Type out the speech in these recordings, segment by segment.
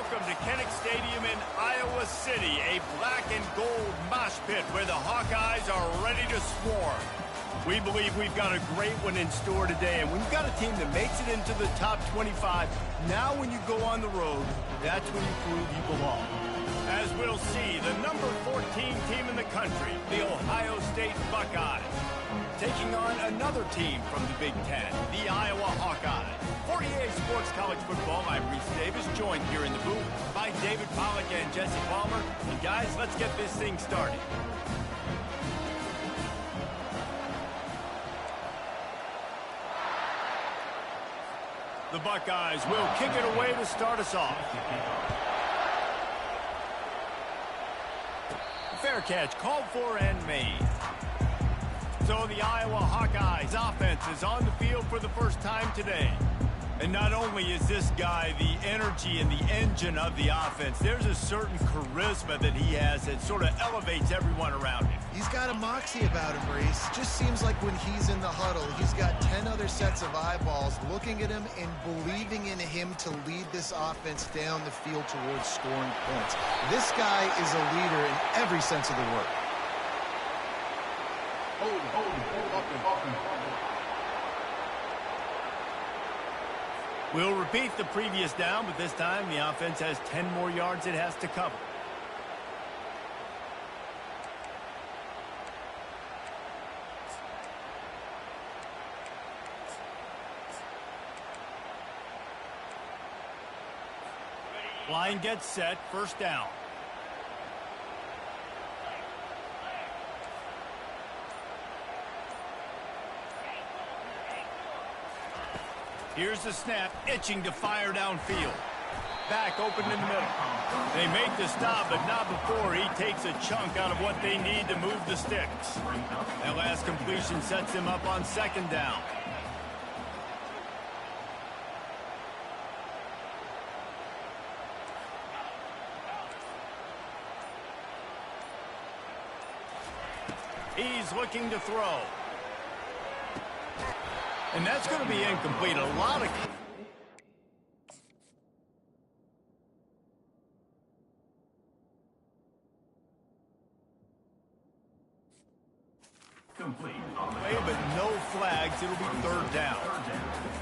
welcome to Kinnick Stadium in Iowa City, a black and gold mosh pit where the Hawkeyes are ready to swarm. We believe we've got a great one in store today, and when you've got a team that makes it into the top 25, now when you go on the road, that's when you prove you belong. As we'll see, the number 14 team in the country, the Ohio State Buckeyes, taking on another team from the Big Ten, the Iowa Hawkeyes. 48 Sports College Football, I'm Reese Davis, joined here in the booth by David Pollack and Jesse Palmer. And guys, let's get this thing started. The Buckeyes will kick it away to start us off. Fair catch called for and made. So the Iowa Hawkeyes offense is on the field for the first time today. And not only is this guy the energy and the engine of the offense, there's a certain charisma that he has that sort of elevates everyone around him. He's got a moxie about him, Reese. Just seems like when he's in the huddle, he's got 10 other sets of eyeballs looking at him and believing in him to lead this offense down the field towards scoring points. This guy is a leader in every sense of the word. Hold up. We'll repeat the previous down, but this time the offense has 10 more yards it has to cover. Line gets set, first down. Here's the snap, itching to fire downfield. Back open in the middle. They make the stop, but not before he takes a chunk out of what they need to move the sticks. That last completion sets him up on second down. He's looking to throw. And that's going to be incomplete. A lot of... Complete. But no flags. It'll be third down.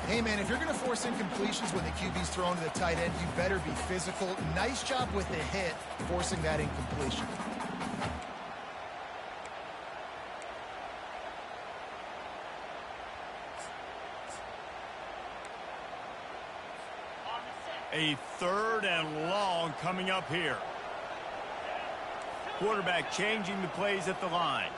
Hey, man, if you're going to force incompletions when the QB's thrown to the tight end, you better be physical. Nice job with the hit, forcing that incompletion. A third and long coming up here. Quarterback changing the plays at the line.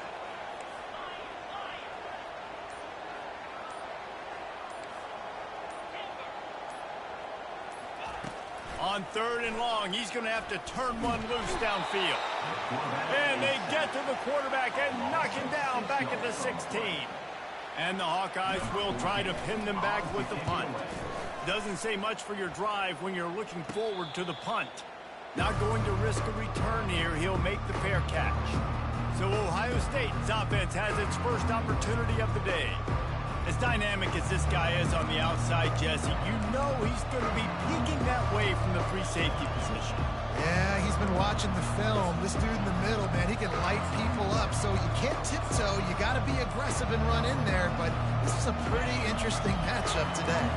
On third and long, he's going to have to turn one loose downfield. And they get to the quarterback and knock him down back at the 16. And the Hawkeyes will try to pin them back with the punt. Doesn't say much for your drive when you're looking forward to the punt. Not going to risk a return here. He'll make the fair catch. So Ohio State's offense has its first opportunity of the day. As dynamic as this guy is on the outside, Jesse, you know he's going to be peeking that way from the free safety position. Yeah, he's been watching the film. This dude in the middle, man, he can light people up. So you can't tiptoe. You got to be aggressive and run in there. But this is a pretty interesting matchup today.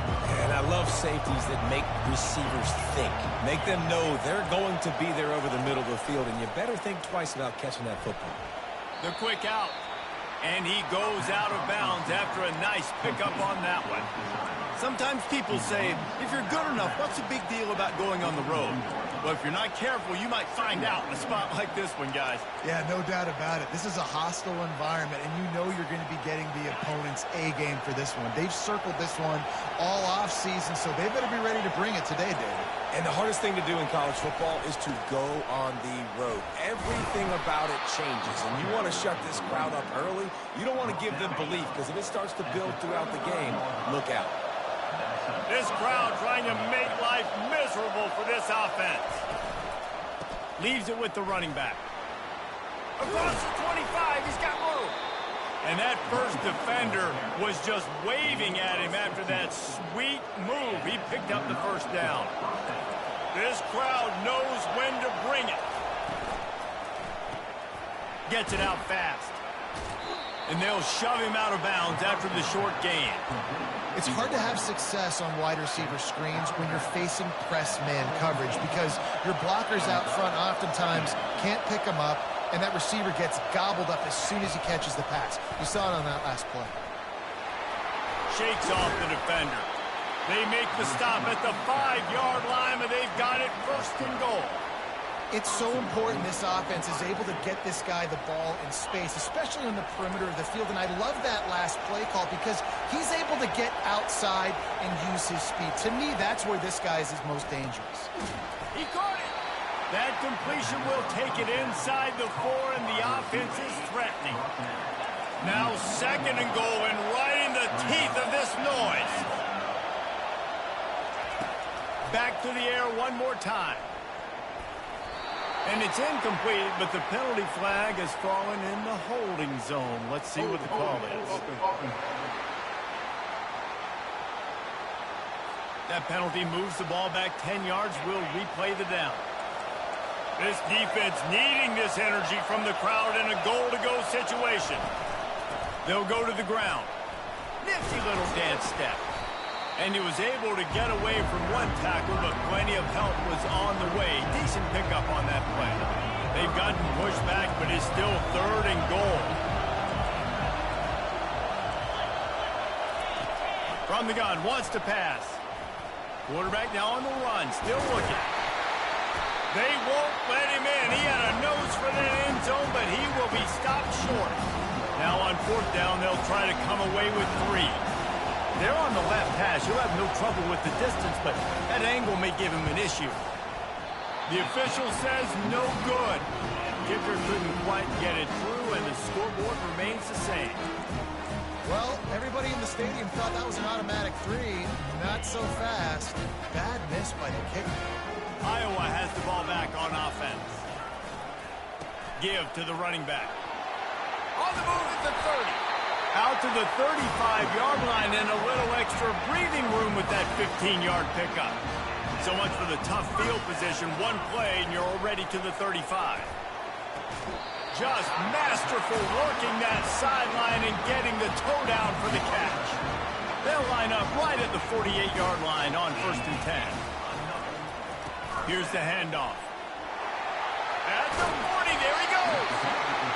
And I love safeties that make receivers think. Make them know they're going to be there over the middle of the field, and you better think twice about catching that football. The quick out. And he goes out of bounds after a nice pickup on that one. Sometimes people say, if you're good enough, what's the big deal about going on the road? Well, if you're not careful, you might find out in a spot like this one, guys. Yeah, no doubt about it. This is a hostile environment, and you know you're going to be getting the opponent's A-game for this one. They've circled this one all off-season, so they better be ready to bring it today, David. And the hardest thing to do in college football is to go on the road. Everything about it changes, and you want to shut this crowd up early. You don't want to give them belief, because if it starts to build throughout the game, look out. This crowd trying to make life miserable for this offense. Leaves it with the running back. Across the 25, he's got room. And that first defender was just waving at him after that sweet move. He picked up the first down. This crowd knows when to bring it. Gets it out fast. And they'll shove him out of bounds after the short gain. It's hard to have success on wide receiver screens when you're facing press man coverage because your blockers out front oftentimes can't pick them up, and that receiver gets gobbled up as soon as he catches the pass. You saw it on that last play. Shakes off the defender. They make the stop at the 5-yard line, and they've got it first and goal. It's so important this offense is able to get this guy the ball in space, especially on the perimeter of the field. And I love that last play call because he's able to get outside and use his speed. To me, that's where this guy is his most dangerous. He caught it. That completion will take it inside the 4, and the offense is threatening. Now second and goal, and right in the teeth of this noise. Back to the air one more time. And it's incomplete, but the penalty flag has fallen in the holding zone. Let's see what the call is. That penalty moves the ball back 10 yards. We'll replay the down. This defense needing this energy from the crowd in a goal-to-go situation. They'll go to the ground. Nifty little dance step. And he was able to get away from one tackle, but plenty of help was on the way. Decent pickup on that play. They've gotten pushed back, but it's still third and goal. From the gun, wants to pass. Quarterback now on the run, still looking. They won't let him in. He had a nose for that end zone, but he will be stopped short. Now on fourth down, they'll try to come away with 3. They're on the left hash. He'll have no trouble with the distance, but that angle may give him an issue. The official says no good. Kicker couldn't quite get it through, and the scoreboard remains the same. Well, everybody in the stadium thought that was an automatic 3. Not so fast. Bad miss by the kicker. Iowa has the ball back on offense. Give to the running back. On the move at the 30. Out to the 35-yard line, and a little extra breathing room with that 15-yard pickup. So much for the tough field position. One play, and you're already to the 35. Just masterful working that sideline and getting the toe down for the catch. They'll line up right at the 48-yard line on 1st and 10. Here's the handoff. At the 40, there he goes.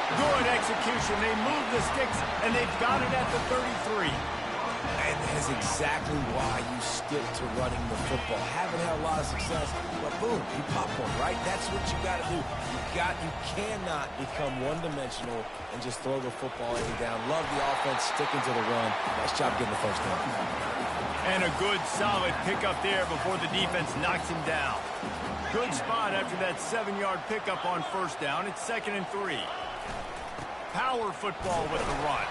Good execution. They move the sticks, and they've got it at the 33. And that is exactly why you stick to running the football. Haven't had a lot of success, but boom, you pop one, right? That's what you got to do. You cannot become one-dimensional and just throw the football any down. Love the offense sticking to the run. Nice job getting the first down. And a good, solid pickup there before the defense knocks him down. Good spot after that 7-yard pickup on first down. It's 2nd and 3. Power football with the run.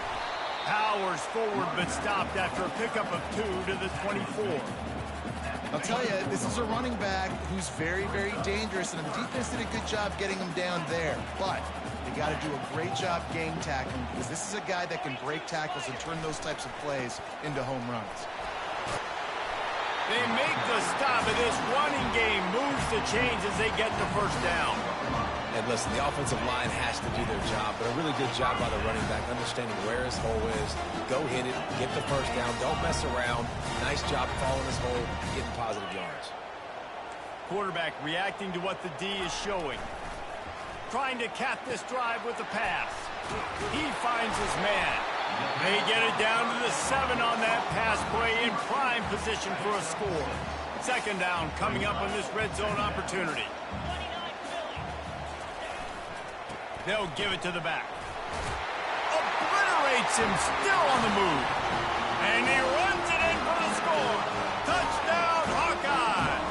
Powers forward, but stopped after a pickup of 2 to the 24. I'll tell you, this is a running back who's very, very dangerous, and the defense did a good job getting him down there. But they got to do a great job game tackling because this is a guy that can break tackles and turn those types of plays into home runs. They make the stop, and this running game moves the chains as they get the first down. And listen, the offensive line has to do their job, but a really good job by the running back, understanding where his hole is. Go hit it, get the first down, don't mess around. Nice job following his hole, getting positive yards. Quarterback reacting to what the D is showing. Trying to cap this drive with a pass. He finds his man. They get it down to the 7 on that pass play in prime position for a score. 2nd down coming up on this red zone opportunity. They'll give it to the back. Obliterates him, still on the move. And he runs it in for the score. Touchdown, Hawkeye.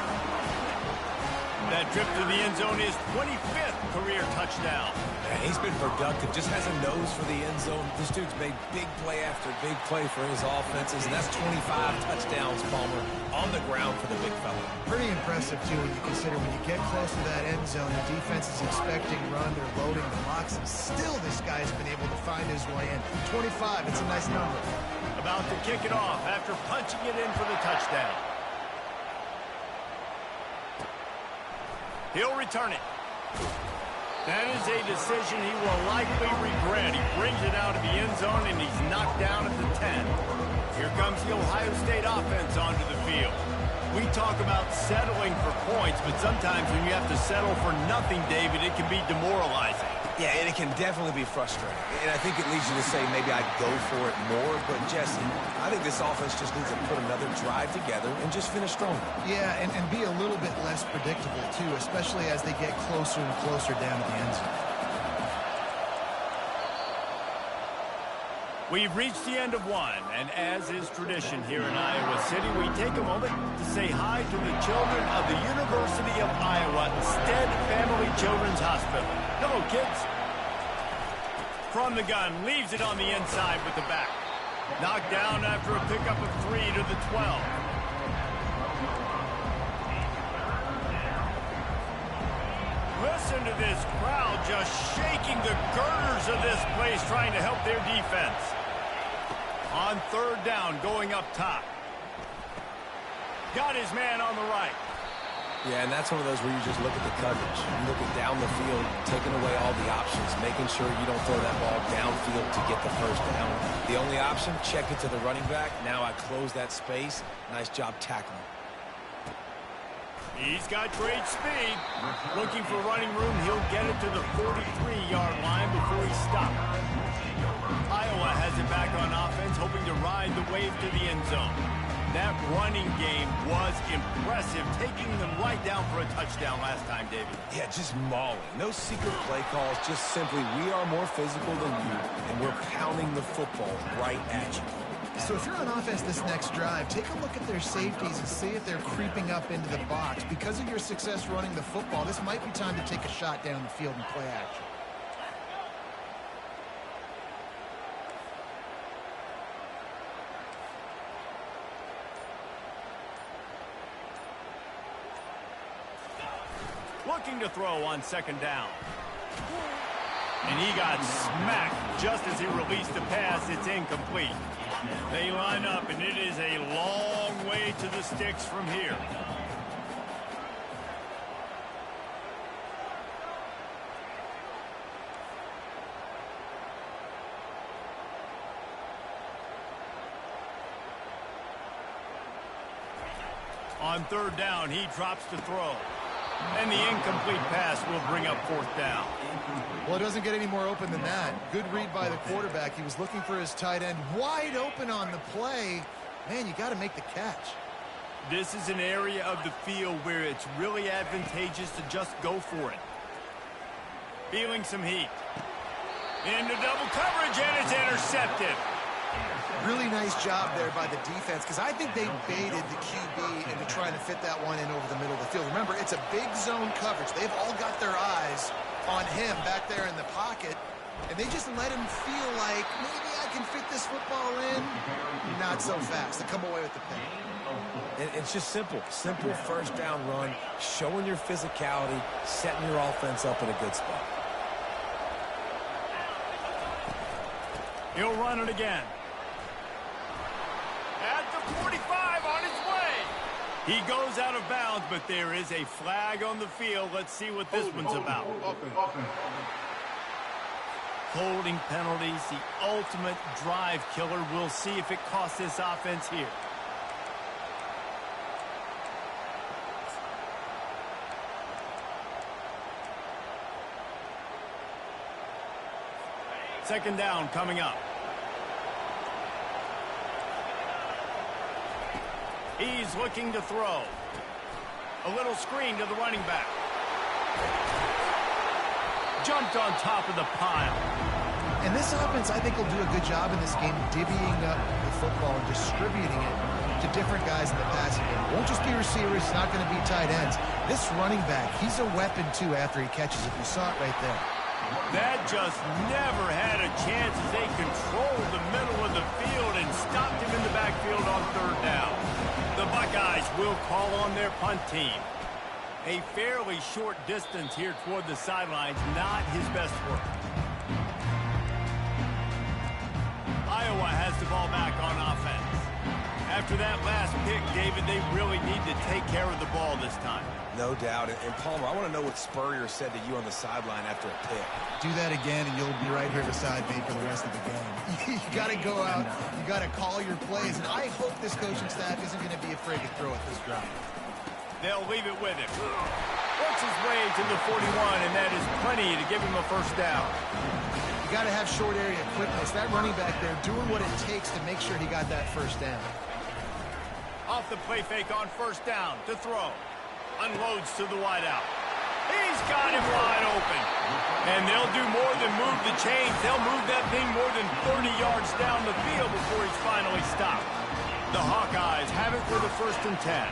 That trip to the end zone is 25th career touchdown. Yeah, he's been productive, just has a nose for the end zone. This dude's made big play after big play for his offenses, and that's 25 touchdowns, Palmer, on the ground for the big fella. Pretty impressive, too, when you consider when you get close to that end zone, the defense is expecting run, they're loading the box, and still this guy's been able to find his way in. 25, it's a nice number. About to kick it off after punching it in for the touchdown. He'll return it. That is a decision he will likely regret. He brings it out of the end zone, and he's knocked down at the 10. Here comes the Ohio State offense onto the field. We talk about settling for points, but sometimes when you have to settle for nothing, David, it can be demoralizing. Yeah, and it can definitely be frustrating. And I think it leads you to say maybe I'd go for it more. But, Jesse, I think this offense just needs to put another drive together and just finish strong. Yeah, and be a little bit less predictable, too, especially as they get closer and closer down to the end zone. We've reached the end of one, and as is tradition here in Iowa City, we take a moment to say hi to the children of the University of Iowa Stead Family Children's Hospital. Hello, kids. From the gun, leaves it on the inside with the back. Knocked down after a pickup of 3 to the 12. Listen to this crowd just shaking the girders of this place, trying to help their defense. On third down, going up top. Got his man on the right. Yeah, and that's one of those where you just look at the coverage. You look at down the field, taking away all the options, making sure you don't throw that ball downfield to get the first down. The only option, check it to the running back. Now I close that space. Nice job tackling. He's got great speed. Looking for running room, he'll get it to the 43-yard line before he stops. Iowa has it back on offense, hoping to ride the wave to the end zone. That running game was impressive, taking them right down for a touchdown last time, David. Yeah, just mauling. No secret play calls, just simply we are more physical than you, and we're pounding the football right at you. So if you're on offense this next drive, take a look at their safeties and see if they're creeping up into the box. Because of your success running the football, this might be time to take a shot down the field and play action. Looking to throw on second down. And he got smacked just as he released the pass. It's incomplete. They line up, and it is a long way to the sticks from here. On third down, he drops to throw. And the incomplete pass will bring up fourth down. Well, it doesn't get any more open than that. Good read by the quarterback. He was looking for his tight end wide open on the play. Man, you got to make the catch. This is an area of the field where it's really advantageous to just go for it. Feeling some heat. Into double coverage, and it's intercepted. Really nice job there by the defense, because I think they baited the QB into trying to fit that one in over the middle of the field. Remember, it's a big zone coverage. They've all got their eyes on him back there in the pocket, and they just let him feel like, maybe I can fit this football in. Not so fast. They come away with the pick. It's just simple. Simple first down run, showing your physicality, setting your offense up in a good spot. He'll run it again. At the 45, on his way. He goes out of bounds, but there is a flag on the field. Let's see what this one's about. Holding penalties, the ultimate drive killer. We'll see if it costs this offense here. Second down coming up. He's looking to throw. A little screen to the running back. Jumped on top of the pile. And this offense, I think, will do a good job in this game divvying up the football and distributing it to different guys in the passing game. It won't just be receivers. It's not going to be tight ends. This running back, he's a weapon, too, after he catches it. You saw it right there. That just never had a chance as they controlled the middle of the field and stopped him in the backfield on third down. The Buckeyes will call on their punt team. A fairly short distance here toward the sidelines, not his best work. Iowa has the ball back on offense. After that last pick, David, they really need to take care of the ball this time. No doubt. And Palmer, I want to know what Spurrier said to you on the sideline after a pick. Do that again, and you'll be right here beside me for the rest of the game. You got to go out. You got to call your plays, and I hope this coaching staff isn't going to be afraid to throw at this drive. They'll leave it with him. Works his way to the 41, and that is plenty to give him a first down. You got to have short area quickness. That running back there doing what it takes to make sure he got that first down. Off the play fake on first down to throw. Unloads to the wideout. He's got him wide open. And they'll do more than move the chains. They'll move that thing more than 30 yards down the field before he's finally stopped. The Hawkeyes have it for the 1st and 10.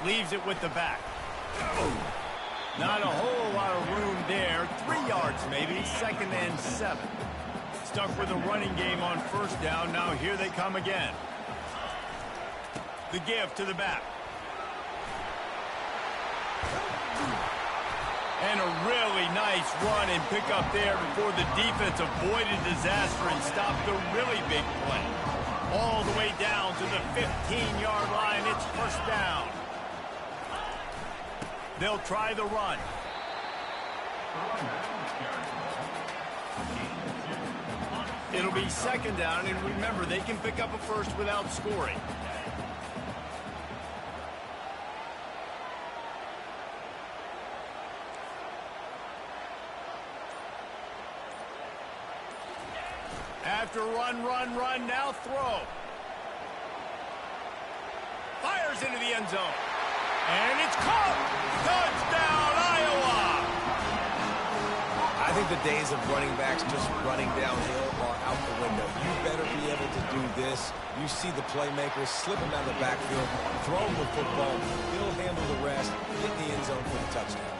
Leaves it with the back. Not a whole lot of room there. 3 yards maybe. 2nd and 7. Stuck with a running game on first down. Now here they come again. The give to the back. And a really nice run and pick up there before the defense avoided disaster and stopped a really big play. All the way down to the 15-yard line. It's first down. They'll try the run. It'll be 2nd down, and remember, they can pick up a first without scoring. After run, now throw. Fires into the end zone. And it's caught. Touchdown, Iowa. I think the days of running backs just running downhill are out the window. You better be able to do this. You see the playmakers slip him out of the backfield, throw him the football, he'll handle the rest, get in the end zone for the touchdown.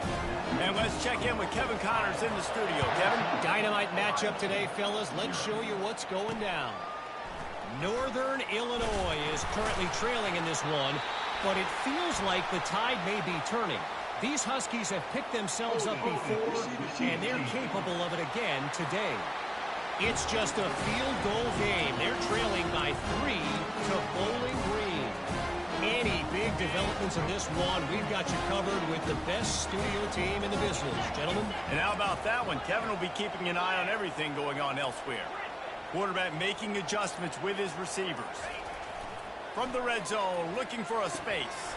And let's check in with Kevin Connors in the studio. Kevin? Dynamite matchup today, fellas. Let's show you what's going down. Northern Illinois is currently trailing in this one, but it feels like the tide may be turning. These Huskies have picked themselves up before, and they're capable of it again today. It's just a field goal game. They're trailing by 3 to Bowling Green. Any big developments in this one, we've got you covered with the best studio team in the business, gentlemen. And how about that one? Kevin will be keeping an eye on everything going on elsewhere. Quarterback making adjustments with his receivers. From the red zone, looking for a space.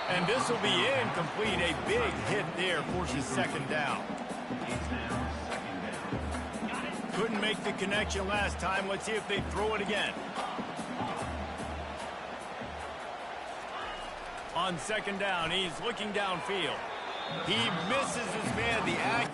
And this will be incomplete. A big hit there forces 2nd down. Couldn't make the connection last time. Let's see if they throw it again. On 2nd down, he's looking downfield. He misses his man. The act.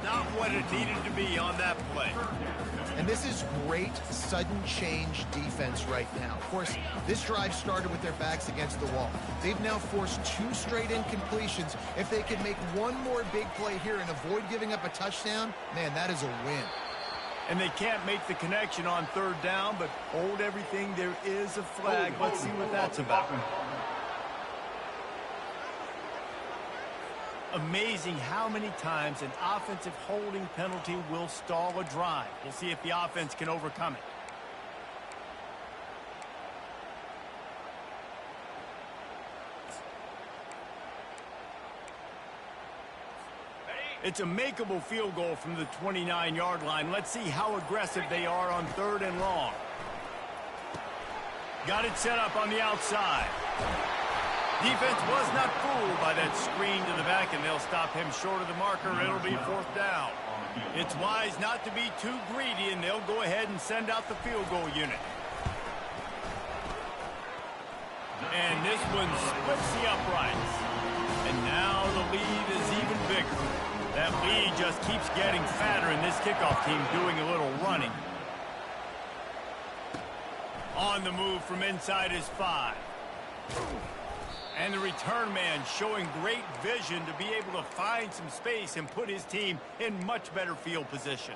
Not what it needed to be on that play. And this is great sudden change defense right now. Of course, this drive started with their backs against the wall. They've now forced 2 straight incompletions. If they can make one more big play here and avoid giving up a touchdown, man, that is a win. And they can't make the connection on 3rd down, but hold everything. There is a flag. Let's see what that's about. Amazing how many times an offensive holding penalty will stall a drive. We'll see if the offense can overcome it. It's a makeable field goal from the 29-yard line. Let's see how aggressive they are on 3rd and long. Got it set up on the outside. Defense was not fooled by that screen to the back, and they'll stop him short of the marker. It'll be 4th down. It's wise not to be too greedy, and they'll go ahead and send out the field goal unit. And this one splits the uprights. And now the lead is even bigger. That lead just keeps getting fatter, and this kickoff team doing a little running. On the move from inside his 5. And the return man showing great vision to be able to find some space and put his team in much better field position.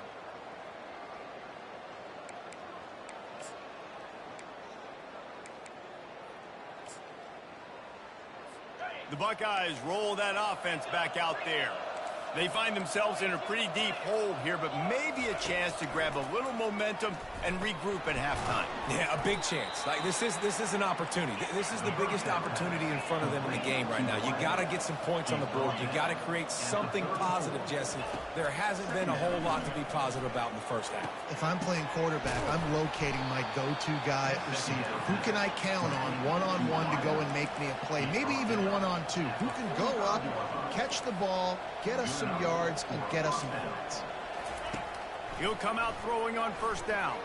The Buckeyes roll that offense back out there. They find themselves in a pretty deep hole here, but maybe a chance to grab a little momentum and regroup at halftime. Yeah, a big chance. Like this is an opportunity. This is the biggest opportunity in front of them in the game right now. You got to get some points on the board. You got to create something positive, Jesse. There hasn't been a whole lot to be positive about in the first half. If I'm playing quarterback, I'm locating my go-to guy at receiver. Who can I count on one-on-one to go and make me a play? Maybe even one-on-two. Who can go up, catch the ball, get us some yards, and get us some points. He'll come out throwing on first down.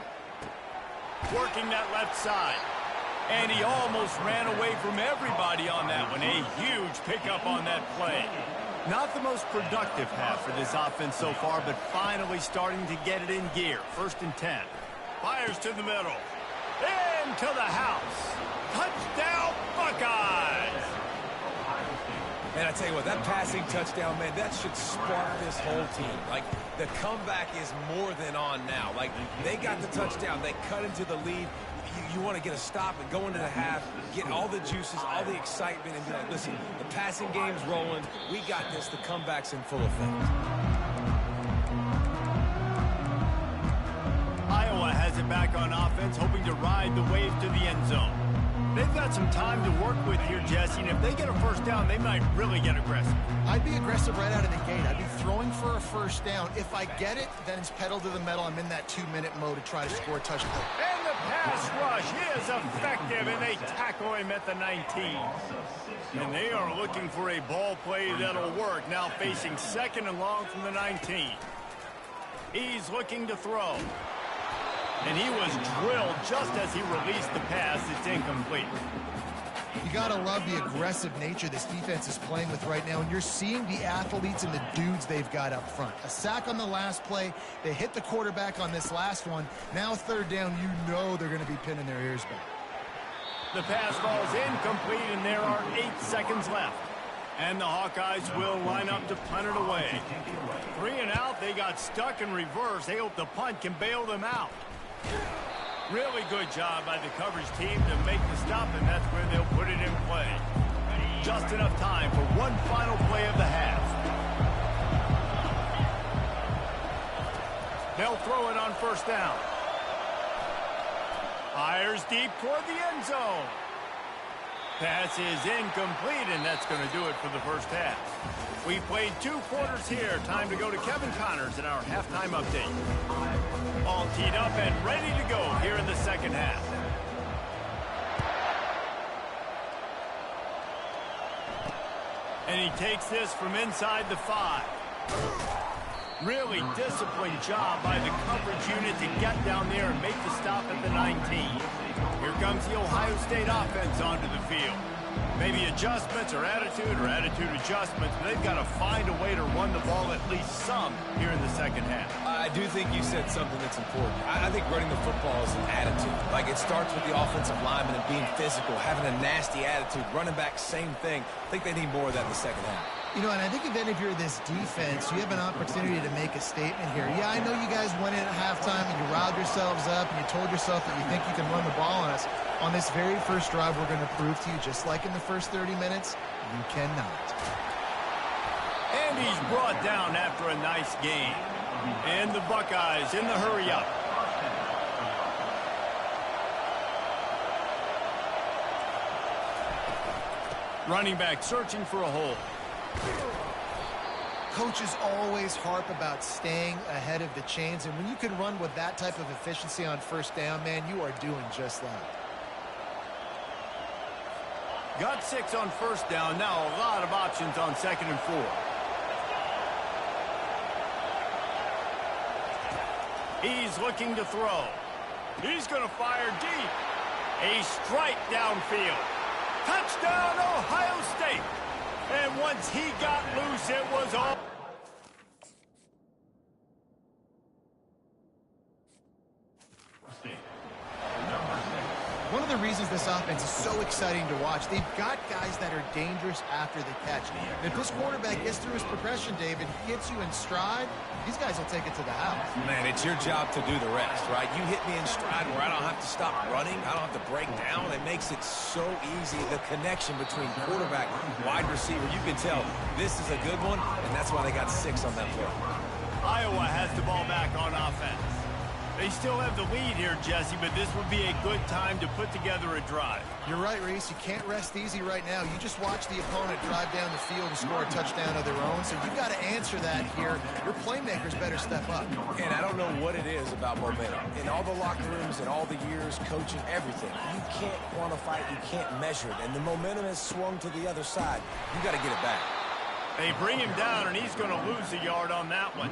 Working that left side. And he almost ran away from everybody on that one. A huge pickup on that play. Not the most productive half for this offense so far, but finally starting to get it in gear. 1st and 10. Fires to the middle. Into the house. Touchdown, Buckeyes! And I tell you what, that passing touchdown, man, that should spark this whole team. Like, the comeback is more than on now. Like, they got the touchdown. They cut into the lead. You want to get a stop and go into the half, get all the juices, all the excitement, and be like, listen, the passing game's rolling. We got this. The comeback's in full effect. Iowa has it back on offense, hoping to ride the wave to the end zone. They've got some time to work with here, Jesse, and if they get a first down, they might really get aggressive. I'd be aggressive right out of the gate. I'd be throwing for a first down. If I get it, then it's pedal to the metal. I'm in that 2-minute mode to try to score a touchdown. And the pass rush is effective, and they tackle him at the 19. And they are looking for a ball play that'll work, now facing 2nd and long from the 19. He's looking to throw. And he was drilled just as he released the pass. It's incomplete. You got to love the aggressive nature this defense is playing with right now, and you're seeing the athletes and the dudes they've got up front. A sack on the last play. They hit the quarterback on this last one. Now 3rd down, you know they're going to be pinning their ears back. The pass falls incomplete, and there are 8 seconds left. And the Hawkeyes will line up to punt it away. 3 and out, they got stuck in reverse. They hope the punt can bail them out. Really good job by the coverage team to make the stop, and that's where they'll put it in play. Just enough time for one final play of the half. They'll throw it on first down. Fires deep toward the end zone. Pass is incomplete, and that's going to do it for the first half. We played 2 quarters here. Time to go to Kevin Connors in our halftime update. All teed up and ready to go here in the second half. And he takes this from inside the 5. Really disciplined job by the coverage unit to get down there and make the stop at the 19. Here comes the Ohio State offense onto the field. Maybe adjustments or attitude adjustments, but they've got to find a way to run the ball at least some here in the second half. I do think you said something that's important. I think running the football is an attitude. Like, it starts with the offensive lineman and being physical, having a nasty attitude. Running back, same thing. I think they need more of that in the second half. You know, and I think if you're this defense, you have an opportunity to make a statement here. Yeah, I know you guys went in at halftime and you riled yourselves up and you told yourself that you think you can run the ball on us. On this very first drive, we're going to prove to you, just like in the first 30 minutes, you cannot. And he's brought down after a nice game. And the Buckeyes in the hurry-up. Running back searching for a hole. Coaches always harp about staying ahead of the chains, and when you can run with that type of efficiency on first down, man, you are doing just that. Got 6 on first down. Now a lot of options on 2nd and 4. He's looking to throw. He's going to fire deep. A strike downfield. Touchdown, Ohio State. And once he got loose, it was all. One of the reasons this offense is so exciting to watch. They've got guys that are dangerous after the catch. And if this quarterback gets through his progression, David, gets you in stride, these guys will take it to the house. Man, it's your job to do the rest, right? You hit me in stride where I don't have to stop running. I don't have to break down. It makes it so easy. The connection between quarterback, wide receiver, you can tell this is a good one, and that's why they got 6 on that play. Iowa has the ball back on offense. They still have the lead here, Jesse, but this would be a good time to put together a drive. You're right, Reese. You can't rest easy right now. You just watch the opponent drive down the field and score a touchdown of their own, so you've got to answer that here. Your playmakers better step up. And I don't know what it is about momentum. In all the locker rooms, in all the years, coaching, everything, you can't quantify it, you can't measure it, and the momentum has swung to the other side. You got to get it back. They bring him down, and he's going to lose a yard on that one.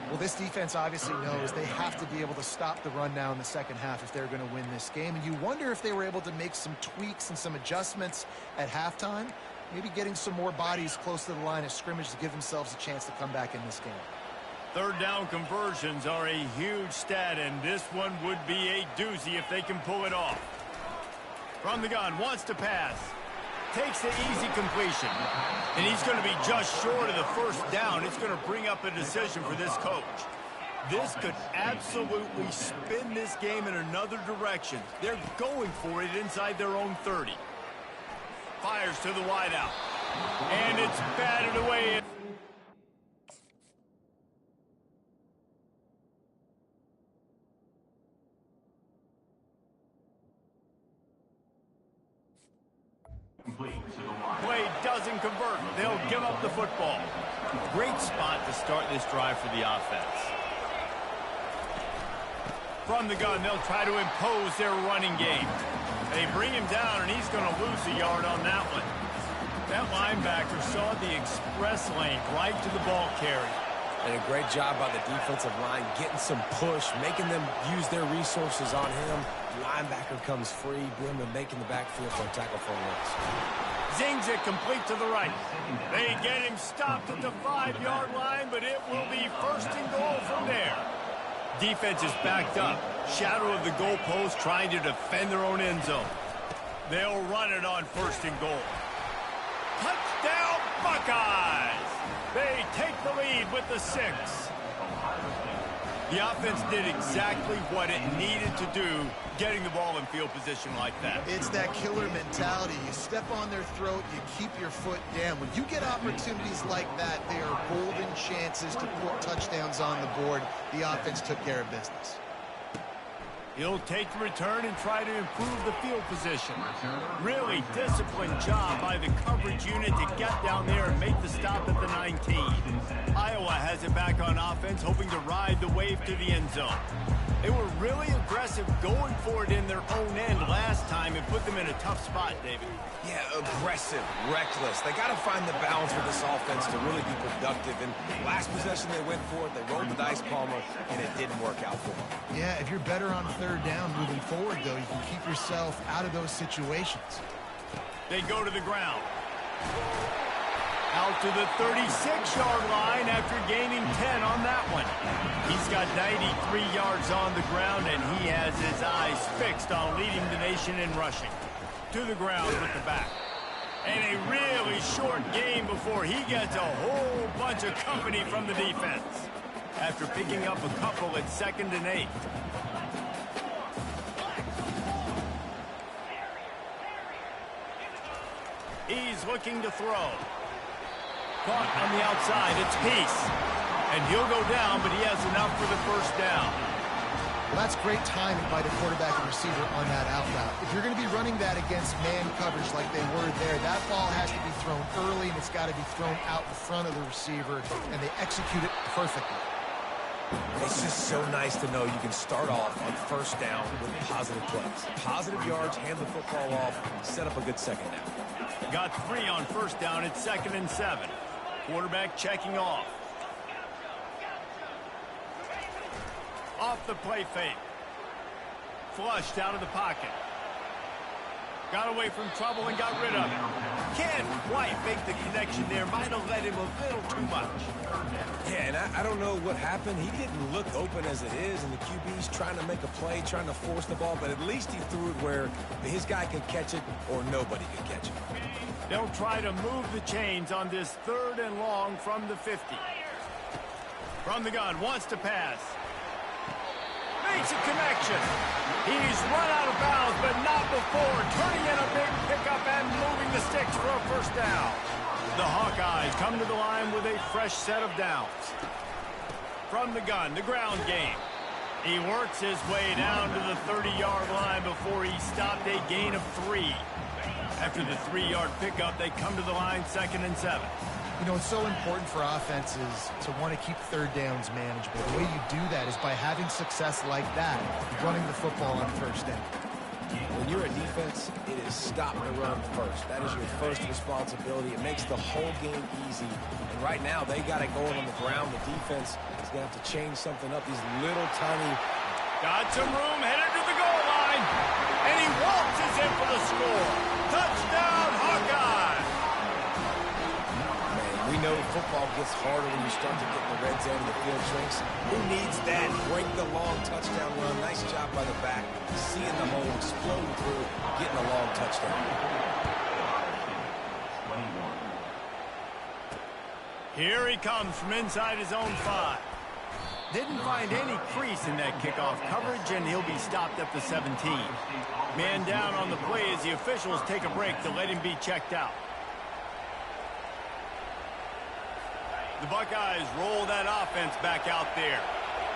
Well, this defense obviously knows they have to be able to stop the run now in the second half if they're going to win this game. And you wonder if they were able to make some tweaks and some adjustments at halftime, maybe getting some more bodies close to the line of scrimmage to give themselves a chance to come back in this game. Third down conversions are a huge stat, and this one would be a doozy if they can pull it off. From the gun, wants to pass. Takes the easy completion. And he's going to be just short of the first down. It's going to bring up a decision for this coach. This could absolutely spin this game in another direction. They're going for it inside their own 30. Fires to the wideout. And it's batted away. Play doesn't convert. They'll give up the football. Great spot to start this drive for the offense. From the gun, they'll try to impose their running game. They bring him down, and he's going to lose a yard on that one. That linebacker saw the express lane right to the ball carrier. And a great job by the defensive line, getting some push, making them use their resources on him. Linebacker comes free, boom, and making the backfield for a tackle for a loss. Zings it complete to the right. They get him stopped at the 5-yard line, but it will be first and goal from there. Defense is backed up. Shadow of the goalpost trying to defend their own end zone. They'll run it on first and goal. Touchdown, Buckeyes! They take the lead with the 6. The offense did exactly what it needed to do, getting the ball in field position like that. It's that killer mentality. You step on their throat, you keep your foot down. When you get opportunities like that, they are golden chances to put touchdowns on the board. The offense took care of business. He'll take the return and try to improve the field position. Really disciplined job by the coverage unit to get down there and make the stop at the 19. Iowa has it back on offense, hoping to ride the wave to the end zone. They were really aggressive going for it in their own end last time and put them in a tough spot, David. Yeah, aggressive, reckless. They got to find the balance with this offense to really be productive. And last possession they went for it, they rolled the dice, Palmer, and it didn't work out for them. Yeah, if you're better on third down moving forward, though, you can keep yourself out of those situations. They go to the ground. Out to the 36-yard line after gaining 10 on that one. He's got 93 yards on the ground, and he has his eyes fixed on leading the nation in rushing. To the ground with the back. And a really short game before he gets a whole bunch of company from the defense. After picking up a couple at 2nd and 8. He's looking to throw. Caught on the outside, it's Peace. And he'll go down, but he has enough for the first down. Well, that's great timing by the quarterback and receiver on that out route. If you're going to be running that against man coverage like they were there, that ball has to be thrown early, and it's got to be thrown out in front of the receiver, and they execute it perfectly. It's just so nice to know you can start off on first down with positive plays. Positive yards, hand the football off, set up a good second down. Got 3 on first down at 2nd and 7. Quarterback checking off. Off the play fake. Flushed out of the pocket. Got away from trouble and got rid of it. Can't quite make the connection there. Might have let him a little too much. Yeah, and I don't know what happened. He didn't look open as it is, and the QB's trying to make a play, trying to force the ball, but at least he threw it where his guy could catch it or nobody could catch it. They'll try to move the chains on this 3rd and long from the 50. From the gun, wants to pass. Makes a connection. He's run out of bounds, but not before. Turning in a big pickup and moving the sticks for a first down. The Hawkeyes come to the line with a fresh set of downs. From the gun, the ground game. He works his way down to the 30-yard line before he stopped a gain of 3. After the 3-yard pickup, they come to the line 2nd and 7. You know, it's so important for offenses to want to keep 3rd downs manageable. The way you do that is by having success like that, running the football on 1st down. When you're a defense, it is stop the run first. That is your first responsibility. It makes the whole game easy. And right now, they got it going on the ground. The defense is going to have to change something up. These little tiny... Got some room, headed to the goal line. And he waltzes in for the score. Touchdown, Hawkeye! We know football gets harder when you start to get in the red zone and the field shrinks. Who needs that? Break the long touchdown run. Nice job by the back. Seeing the hole, exploding through, getting a long touchdown. Here he comes from inside his own 5. Didn't find any crease in that kickoff coverage, and he'll be stopped at the 17. Man down on the play as the officials take a break to let him be checked out. The Buckeyes roll that offense back out there.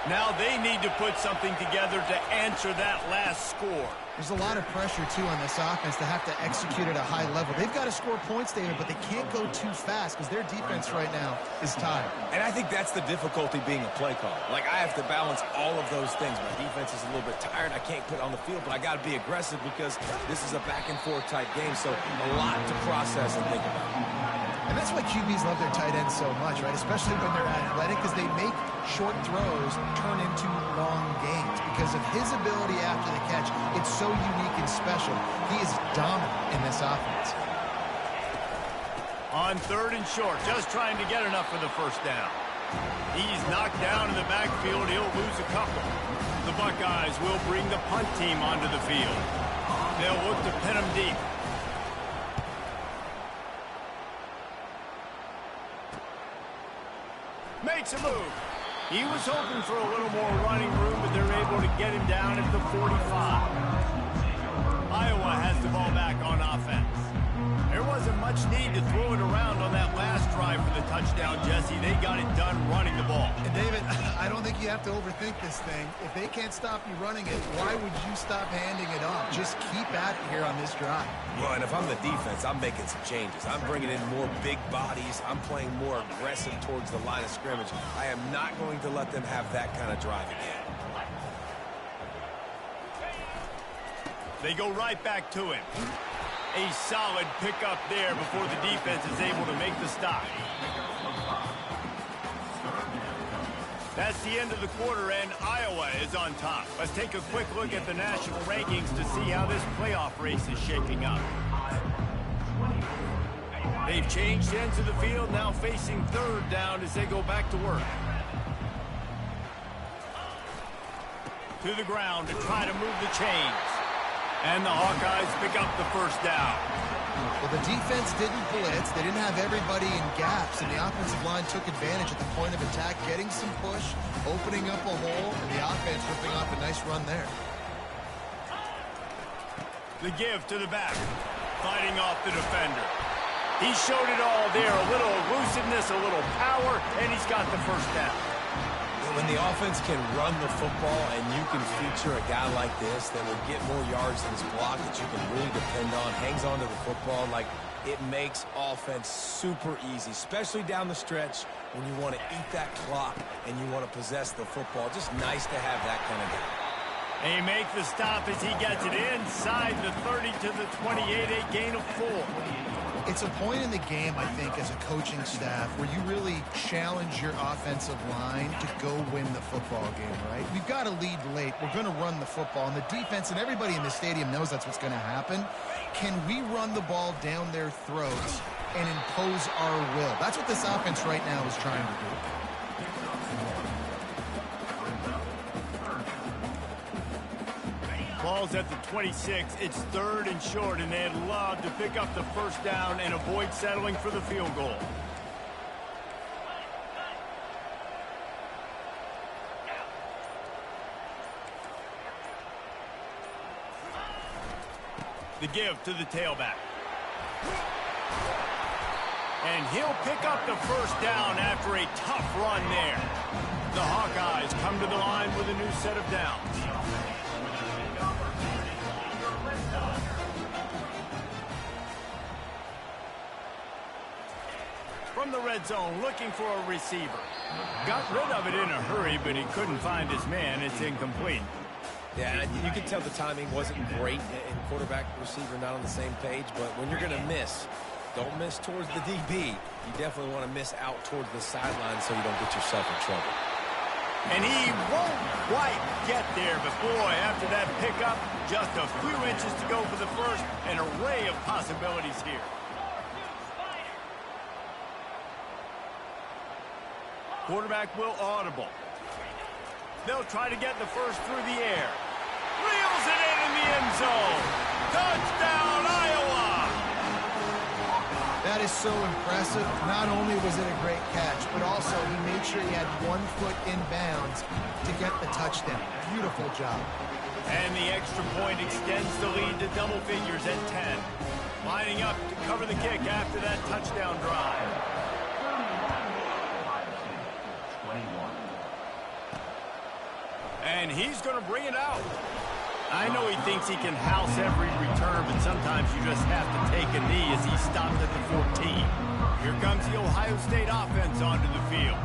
Now they need to put something together to answer that last score. There's a lot of pressure, too, on this offense to have to execute at a high level. They've got to score points, David, but they can't go too fast because their defense right now is tired. And I think that's the difficulty being a play caller. Like, I have to balance all of those things. My defense is a little bit tired. I can't put it on the field, but I got to be aggressive because this is a back-and-forth type game, so a lot to process and think about. And that's why QBs love their tight ends so much, right? Especially when they're athletic, because they make short throws turn into long gains. Because of his ability after the catch, it's so unique and special. He is dominant in this offense. On 3rd and short, just trying to get enough for the first down. He's knocked down in the backfield. He'll lose a couple. The Buckeyes will bring the punt team onto the field. They'll look to pin him deep. Makes a move. He was hoping for a little more running room, but they're able to get him down at the 45. Iowa has the ball back on offense. There wasn't much need to throw it around on that last drive for the touchdown, Jesse. They got it done running the ball. And David, I don't think you have to overthink this thing. If they can't stop you running it, why would you stop handing it off? Just keep at it here on this drive. Well, and if I'm the defense, I'm making some changes. I'm bringing in more big bodies. I'm playing more aggressive towards the line of scrimmage. I am not going to let them have that kind of drive again. They go right back to him. A solid pickup there before the defense is able to make the stop. That's the end of the quarter, and Iowa is on top. Let's take a quick look at the national rankings to see how this playoff race is shaping up. They've changed ends of the field, now facing 3rd down as they go back to work. To the ground to try to move the chains. And the Hawkeyes pick up the first down. Well, the defense didn't blitz. They didn't have everybody in gaps, and the offensive line took advantage at the point of attack, getting some push, opening up a hole, and the offense ripping off a nice run there. The give to the back, fighting off the defender. He showed it all there, a little elusiveness, a little power, and he's got the first down. When the offense can run the football and you can feature a guy like this that will get more yards than his block that you can really depend on, hangs on to the football, like it makes offense super easy, especially down the stretch when you want to eat that clock and you want to possess the football. Just nice to have that kind of guy. They make the stop as he gets it inside the 30 to the 28, a gain of 4. It's It's a point in the game, I think, as a coaching staff where you really challenge your offensive line to go win the football game, right? We've got to lead late. We're going to run the football. And the defense and everybody in the stadium knows that's what's going to happen. Can we run the ball down their throats and impose our will? That's what this offense right now is trying to do. Ball's at the 26. It's 3rd and short, and they'd love to pick up the first down and avoid settling for the field goal. The give to the tailback. And he'll pick up the first down after a tough run there. The Hawkeyes come to the line with a new set of downs. From the red zone, looking for a receiver. Got rid of it in a hurry, but he couldn't find his man. It's incomplete. Yeah, you can tell the timing wasn't great, and quarterback and receiver not on the same page, but when you're going to miss, don't miss towards the DB. You definitely want to miss out towards the sideline so you don't get yourself in trouble. And he won't quite get there, but boy, after that pickup, just a few inches to go for the first, an array of possibilities here. Quarterback will audible. They'll try to get the first through the air. Reels it in the end zone. Touchdown, Iowa! That is so impressive. Not only was it a great catch, but also he made sure he had 1 foot in bounds to get the touchdown. Beautiful job. And the extra point extends the lead to double figures at 10. Lining up to cover the kick after that touchdown drive. And he's going to bring it out. I know he thinks he can house every return, but sometimes you just have to take a knee as he stopped at the 14. Here comes the Ohio State offense onto the field.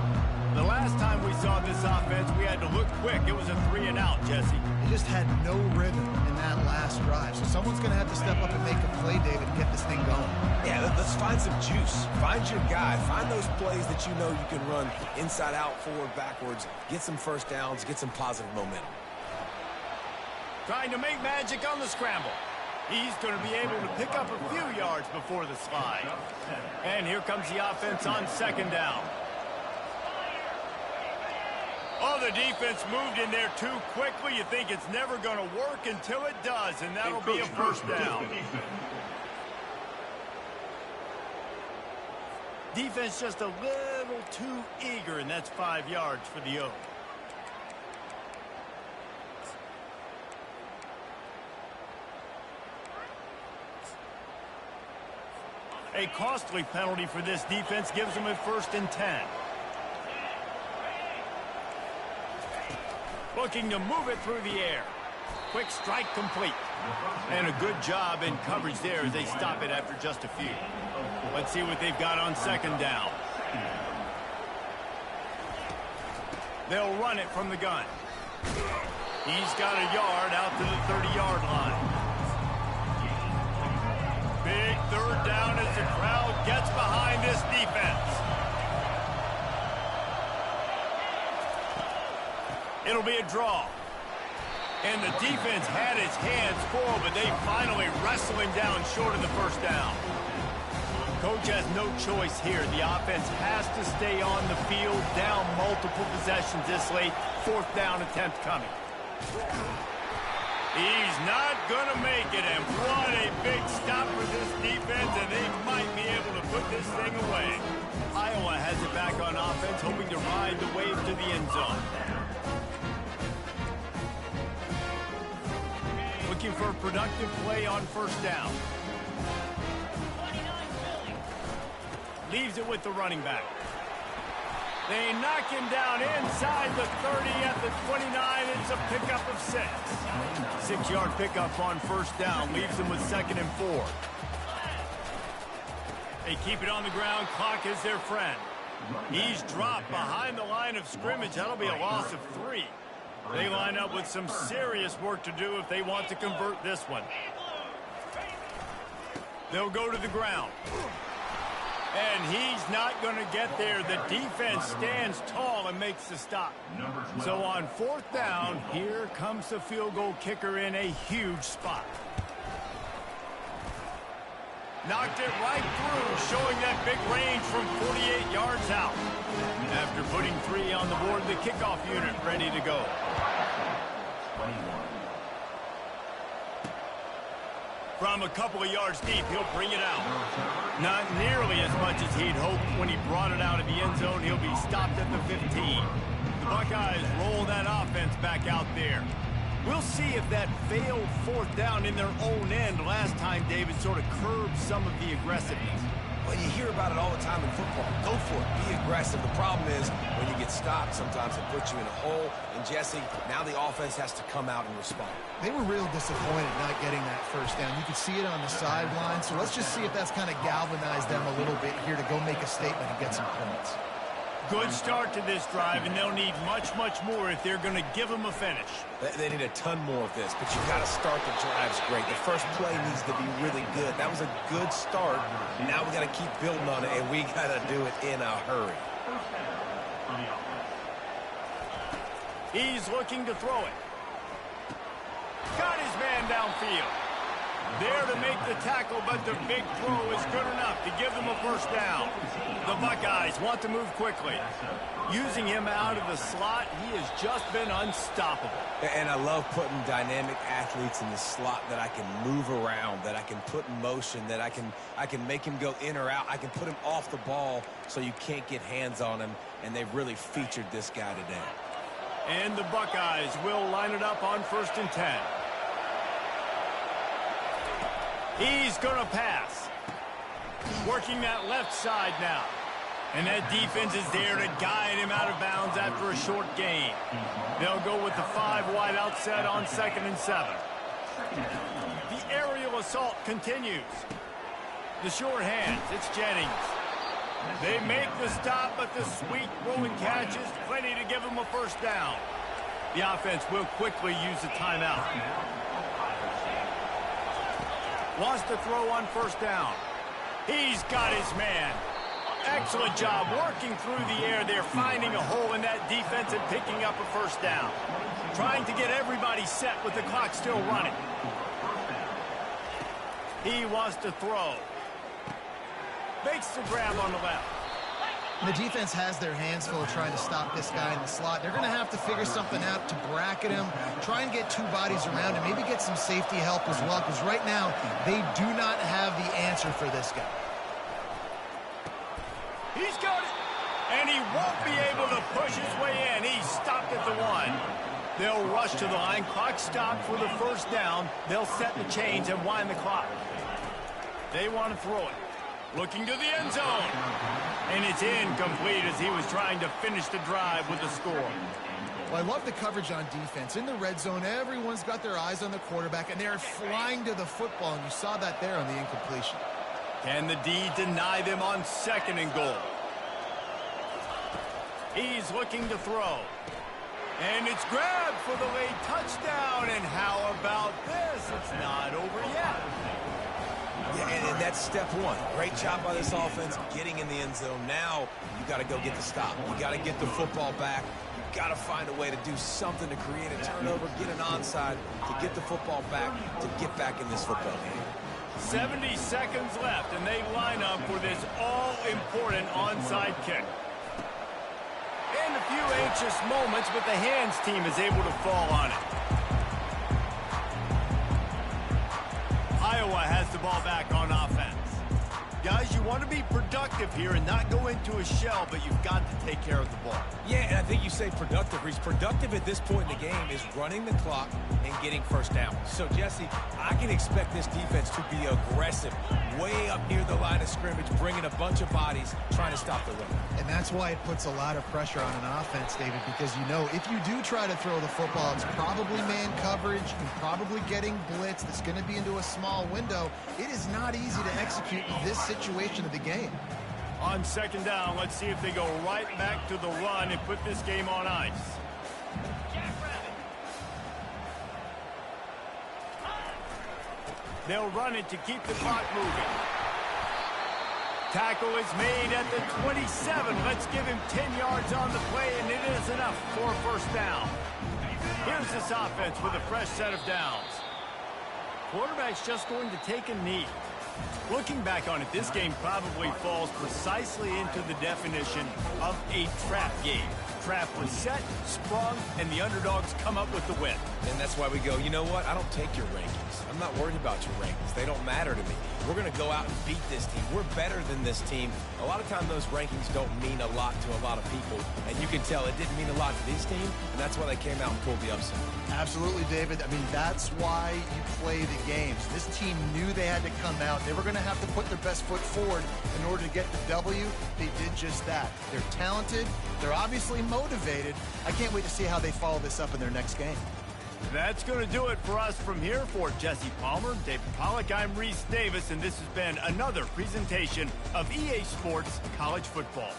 The last time we saw this offense, we had to look quick. It was a 3-and-out, Jesse. They just had no rhythm in that last drive. So someone's going to have to step up and make a play, David, and get this thing going. Yeah, let's find some juice. Find your guy. Find those plays that you know you can run inside out, forward, backwards. Get some first downs. Get some positive momentum. Trying to make magic on the scramble. He's going to be able to pick up a few yards before the slide. And here comes the offense on 2nd down. Oh, the defense moved in there too quickly. You think it's never going to work until it does, and that'll be a first down. Defense just a little too eager, and that's 5 yards for the Oak. A costly penalty for this defense gives them a 1st and 10. Looking to move it through the air. Quick strike complete. And a good job in coverage there as they stop it after just a few. Let's see what they've got on 2nd down. They'll run it from the gun. He's got a yard out to the 30-yard line. Big 3rd down as the crowd gets behind this defense. It'll be a draw. And the defense had its hands full, but they finally wrestle him down short of the first down. Coach has no choice here. The offense has to stay on the field, down multiple possessions this late. 4th down attempt coming. He's not going to make it, and what a big stop for this defense, and they might be able to put this thing away. Iowa has it back on offense, hoping to ride the wave to the end zone. Looking for a productive play on 1st down. Leaves it with the running back. They knock him down inside the 30 at the 29. It's a pickup of 6. 6-yard pickup on 1st down. Leaves them with 2nd and 4. They keep it on the ground. Clock is their friend. He's dropped behind the line of scrimmage. That'll be a loss of 3. They line up with some serious work to do if they want to convert this one. They'll go to the ground. And he's not going to get there. The defense stands tall and makes the stop. So on 4th down, here comes the field goal kicker in a huge spot. Knocked it right through, showing that big range from 48 yards out. After putting 3 on the board, the kickoff unit ready to go. From a couple of yards deep, he'll bring it out. Not nearly as much as he'd hoped when he brought it out of the end zone. He'll be stopped at the 15. The Buckeyes roll that offense back out there. We'll see if that failed 4th down in their own end last time, David, sort of curbed some of the aggressiveness. Well, you hear about it all the time in football. Go for it. Be aggressive. The problem is when you get stopped, sometimes it puts you in a hole. And, Jesse, now the offense has to come out and respond. They were real disappointed not getting that 1st down. You could see it on the sideline. So let's just see if that's kind of galvanized them a little bit here to go make a statement and get some points. Good start to this drive, and they'll need much, much more if they're going to give them a finish. They need a ton more of this, but you've got to start the drives great. The first play needs to be really good. That was a good start. Now we got to keep building on it, and we got to do it in a hurry. He's looking to throw it. Got his man downfield. There to make the tackle, but the big throw is good enough to give them a 1st down. The Buckeyes want to move quickly. Using him out of the slot, he has just been unstoppable. And I love putting dynamic athletes in the slot that I can move around, that I can put in motion, that I can make him go in or out. I can put him off the ball so you can't get hands on him, and they've really featured this guy today. And the Buckeyes will line it up on 1st and 10. He's going to pass. Working that left side now. And that defense is there to guide him out of bounds after a short gain. They'll go with the 5 wide out set on 2nd and 7. The aerial assault continues. The short hands, it's Jennings. They make the stop, but the sweet throwing catch is plenty to give them a 1st down. The offense will quickly use a timeout. Wants to throw on 1st down. He's got his man. Excellent job working through the air there, finding a hole in that defense and picking up a 1st down. Trying to get everybody set with the clock still running. He wants to throw. Makes the grab on the left. The defense has their hands full trying to stop this guy in the slot. They're going to have to figure something out to bracket him, try and get 2 bodies around him, maybe get some safety help as well, because right now they do not have the answer for this guy. He's got it, and he won't be able to push his way in. He's stopped at the 1. They'll rush to the line. Clock stopped for the 1st down. They'll set the chains and wind the clock. They want to throw it. Looking to the end zone. And it's incomplete as he was trying to finish the drive with a score. Well, I love the coverage on defense. In the red zone, everyone's got their eyes on the quarterback, and they're flying to the football, and you saw that there on the incompletion. Can the D deny them on 2nd and goal? He's looking to throw. And it's grabbed for the late touchdown. And how about this? It's not over yet. Yeah, and that's step 1. Great job by this offense getting in the end zone. Now you got to go get the stop. You got to get the football back. You got to find a way to do something to create a turnover, get an onside, to get the football back, to get back in this football game. 70 seconds left, and they line up for this all-important onside kick. And a few anxious moments, but the hands team is able to fall on it. Iowa has the ball back on offense. Guys, you want to be productive here and not go into a shell, but you've got to take care of the ball. Yeah, and I think you say productive, Reese. Productive at this point in the game is running the clock and getting 1st down. So, Jesse, I can expect this defense to be aggressive, way up near the line of scrimmage, bringing a bunch of bodies, trying to stop the run. And that's why it puts a lot of pressure on an offense, David, because you know if you do try to throw the football, it's probably man coverage, you're probably getting blitz, that's going to be into a small window. It is not easy to execute in this situation of the game. On 2nd down, let's see if they go right back to the run and put this game on ice. They'll run it to keep the clock moving. Tackle is made at the 27. Let's give him 10 yards on the play, and it is enough for a first down. Here's this offense with a fresh set of downs. Quarterback's just going to take a knee. Looking back on it, this game probably falls precisely into the definition of a trap game. Trap was set, sprung, and the underdogs come up with the win. And that's why we go, you know what? I don't take your rankings. I'm not worried about your rankings. They don't matter to me. We're going to go out and beat this team. We're better than this team. A lot of times those rankings don't mean a lot to a lot of people. And you can tell it didn't mean a lot to this team, and that's why they came out and pulled the upset. Absolutely, David. I mean, that's why you play the games. This team knew they had to come out. They were going to have to put their best foot forward in order to get the W. They did just that. They're talented. They're obviously motivated. I can't wait to see how they follow this up in their next game. That's going to do it for us from here. For Jesse Palmer, David Pollack, I'm Reese Davis, and this has been another presentation of EA Sports College Football.